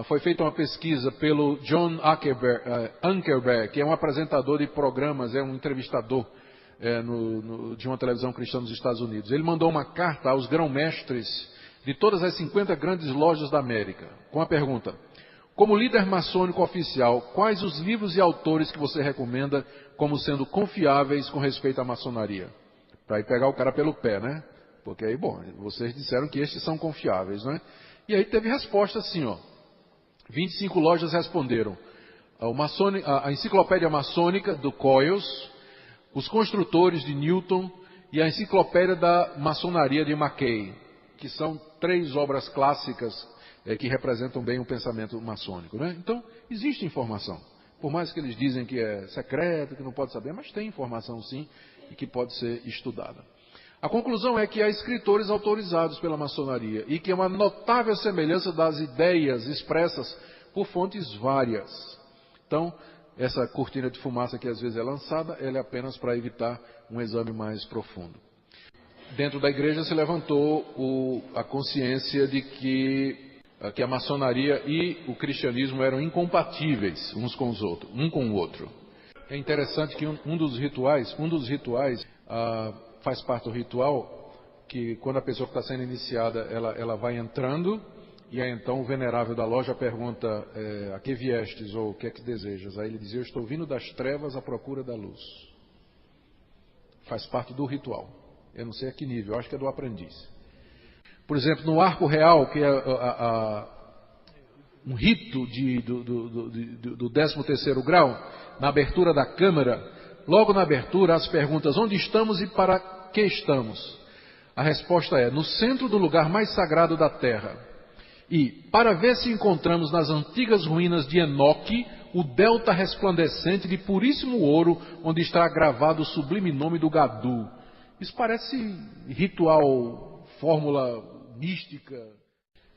Foi feita uma pesquisa pelo John Ankerberg, que é um apresentador de programas, é um entrevistador de uma televisão cristã nos Estados Unidos. Ele mandou uma carta aos grão-mestres de todas as 50 grandes lojas da América, com a pergunta: como líder maçônico oficial, quais os livros e autores que você recomenda como sendo confiáveis com respeito à maçonaria? Para ir pegar o cara pelo pé, né? Porque aí, bom, vocês disseram que estes são confiáveis, né? E aí teve resposta assim, ó. 25 lojas responderam: a Enciclopédia Maçônica do Coils, os Construtores de Newton e a Enciclopédia da Maçonaria de Mackay, que são 3 obras clássicas que representam bem o pensamento maçônico, né? Então, existe informação. Por mais que eles dizem que é secreto, que não pode saber, mas tem informação sim e que pode ser estudada. A conclusão é que há escritores autorizados pela maçonaria e que há uma notável semelhança das ideias expressas por fontes várias. Então, essa cortina de fumaça que às vezes é lançada, ela é apenas para evitar um exame mais profundo. Dentro da igreja se levantou a consciência de que a maçonaria e o cristianismo eram incompatíveis uns com os outros, um com o outro. É interessante que um dos rituais faz parte do ritual, que quando a pessoa que está sendo iniciada, ela vai entrando, e aí então o venerável da loja pergunta: a que viestes, ou o que é que desejas? Aí ele diz: eu estou vindo das trevas à procura da luz. Faz parte do ritual. Eu não sei a que nível, eu acho que é do aprendiz. Por exemplo, no arco real, que é um rito do 13º grau, na abertura da câmara, logo na abertura, as perguntas: onde estamos e para que estamos? A resposta é: no centro do lugar mais sagrado da terra. E, para ver se encontramos nas antigas ruínas de Enoque, o delta resplandecente de puríssimo ouro, onde está gravado o sublime nome do Gadu. Isso parece ritual, fórmula mística.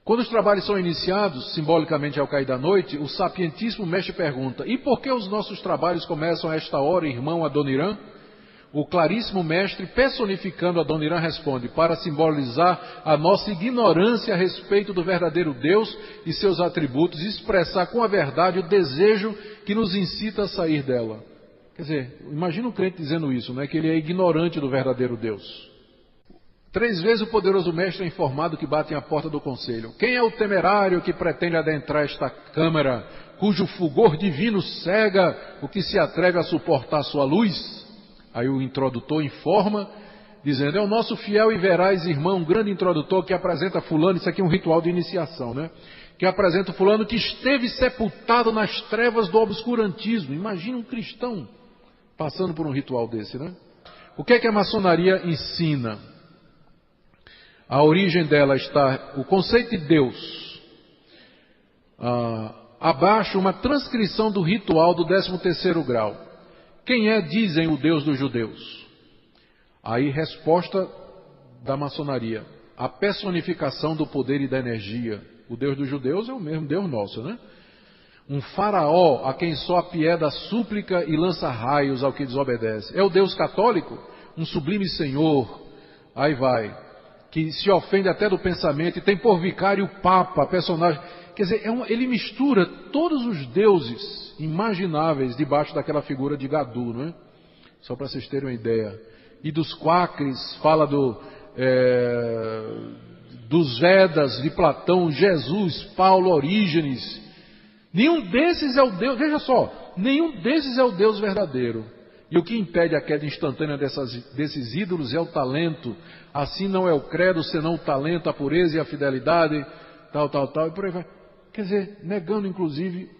Quando os trabalhos são iniciados, simbolicamente ao cair da noite, o sapientíssimo mestre pergunta: e por que os nossos trabalhos começam a esta hora, irmão Adoniran? O claríssimo mestre, personificando Adoniran, responde: para simbolizar a nossa ignorância a respeito do verdadeiro Deus e seus atributos, e expressar com a verdade o desejo que nos incita a sair dela. Quer dizer, imagina um crente dizendo isso, né? Que ele é ignorante do verdadeiro Deus. 3 vezes o poderoso mestre é informado que batem à porta do conselho. Quem é o temerário que pretende adentrar esta câmara, cujo fulgor divino cega o que se atreve a suportar sua luz? Aí o introdutor informa, dizendo: é o nosso fiel e veraz irmão, grande introdutor, que apresenta fulano. Isso aqui é um ritual de iniciação, né? Que apresenta fulano que esteve sepultado nas trevas do obscurantismo. Imagina um cristão passando por um ritual desse, né? O que é que a maçonaria ensina? A origem dela está o conceito de Deus. Abaixo, uma transcrição do ritual do 13º grau. Quem é, dizem, o Deus dos judeus? Aí, resposta da maçonaria: a personificação do poder e da energia. O Deus dos judeus é o mesmo Deus nosso, né? Um faraó a quem só apieda a súplica e lança raios ao que desobedece. É o Deus católico? Um sublime senhor, aí vai, que se ofende até do pensamento e tem por vicário o Papa, personagem. Quer dizer, ele mistura todos os deuses imagináveis debaixo daquela figura de Gadu, não é? Só para vocês terem uma ideia. E dos quakres, fala dos Vedas, de Platão, Jesus, Paulo, Orígenes. Nenhum desses é o Deus, veja só, nenhum desses é o Deus verdadeiro. E o que impede a queda instantânea desses ídolos é o talento. Assim não é o credo, senão o talento, a pureza e a fidelidade, tal, e por aí vai. Quer dizer, negando inclusive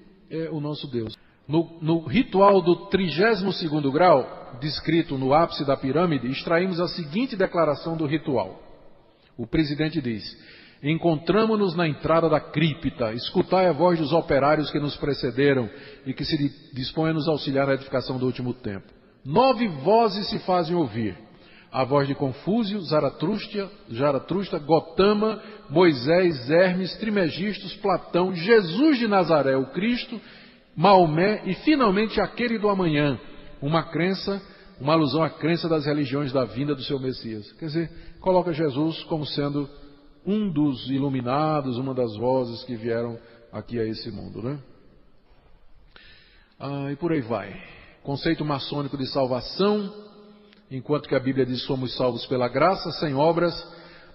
o nosso Deus. No ritual do 32º grau, descrito no ápice da pirâmide, extraímos a seguinte declaração do ritual. O presidente diz: encontramo-nos na entrada da cripta, escutai a voz dos operários que nos precederam e que se dispõem a nos auxiliar na edificação do último tempo. 9 vozes se fazem ouvir: a voz de Confúcio, Zaratrusta, Gotama, Moisés, Hermes, Trimegistos, Platão, Jesus de Nazaré, o Cristo, Maomé e finalmente aquele do amanhã. Uma alusão à crença das religiões da vinda do seu Messias. Quer dizer, coloca Jesus como sendo um dos iluminados, uma das vozes que vieram aqui a esse mundo, né? E por aí vai. Conceito maçônico de salvação, enquanto que a Bíblia diz que somos salvos pela graça, sem obras,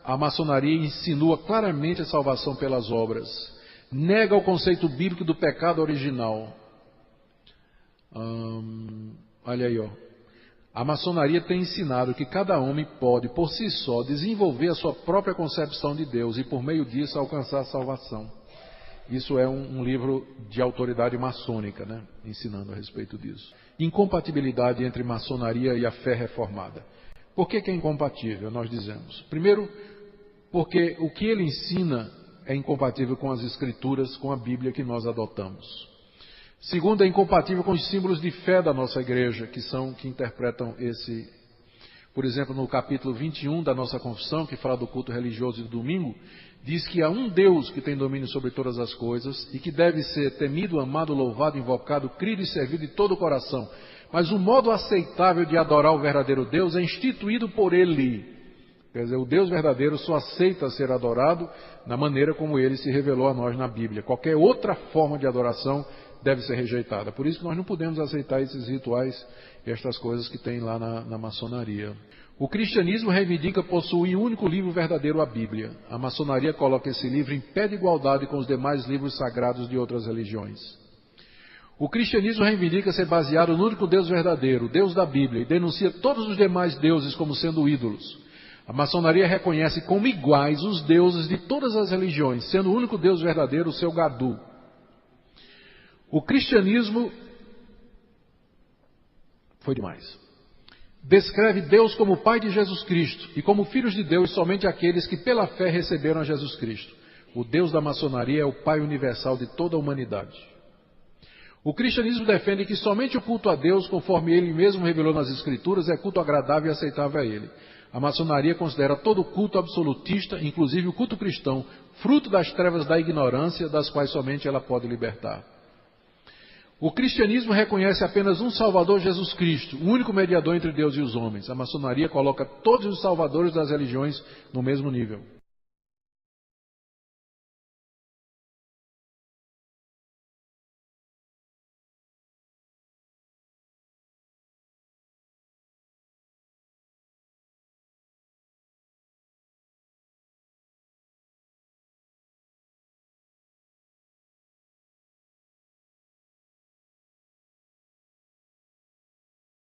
a maçonaria insinua claramente a salvação pelas obras. Nega o conceito bíblico do pecado original. Olha aí, ó. A maçonaria tem ensinado que cada homem pode, por si só, desenvolver a sua própria concepção de Deus e, por meio disso, alcançar a salvação. Isso é um livro de autoridade maçônica, né? Ensinando a respeito disso. Incompatibilidade entre maçonaria e a fé reformada. Por que é incompatível, nós dizemos? Primeiro, porque o que ele ensina é incompatível com as Escrituras, com a Bíblia que nós adotamos. Segundo, é incompatível com os símbolos de fé da nossa igreja, que interpretam esse. Por exemplo, no capítulo 21 da nossa confissão, que fala do culto religioso do domingo, diz que há um Deus que tem domínio sobre todas as coisas e que deve ser temido, amado, louvado, invocado, crido e servido de todo o coração. Mas o modo aceitável de adorar o verdadeiro Deus é instituído por Ele. Quer dizer, o Deus verdadeiro só aceita ser adorado na maneira como Ele se revelou a nós na Bíblia. Qualquer outra forma de adoração deve ser rejeitada. Por isso que nós não podemos aceitar esses rituais e estas coisas que tem lá na maçonaria. O cristianismo reivindica possuir um único livro verdadeiro, a Bíblia. A maçonaria coloca esse livro em pé de igualdade com os demais livros sagrados de outras religiões. O cristianismo reivindica ser baseado no único Deus verdadeiro, o Deus da Bíblia, e denuncia todos os demais deuses como sendo ídolos. A maçonaria reconhece como iguais os deuses de todas as religiões, sendo o único Deus verdadeiro o seu Gadu. O cristianismo foi demais. Descreve Deus como Pai de Jesus Cristo e como filhos de Deus somente aqueles que pela fé receberam a Jesus Cristo. O Deus da maçonaria é o Pai universal de toda a humanidade. O cristianismo defende que somente o culto a Deus, conforme Ele mesmo revelou nas Escrituras, é culto agradável e aceitável a Ele. A maçonaria considera todo culto absolutista, inclusive o culto cristão, fruto das trevas da ignorância, das quais somente ela pode libertar. O cristianismo reconhece apenas um Salvador, Jesus Cristo, o único mediador entre Deus e os homens. A maçonaria coloca todos os salvadores das religiões no mesmo nível.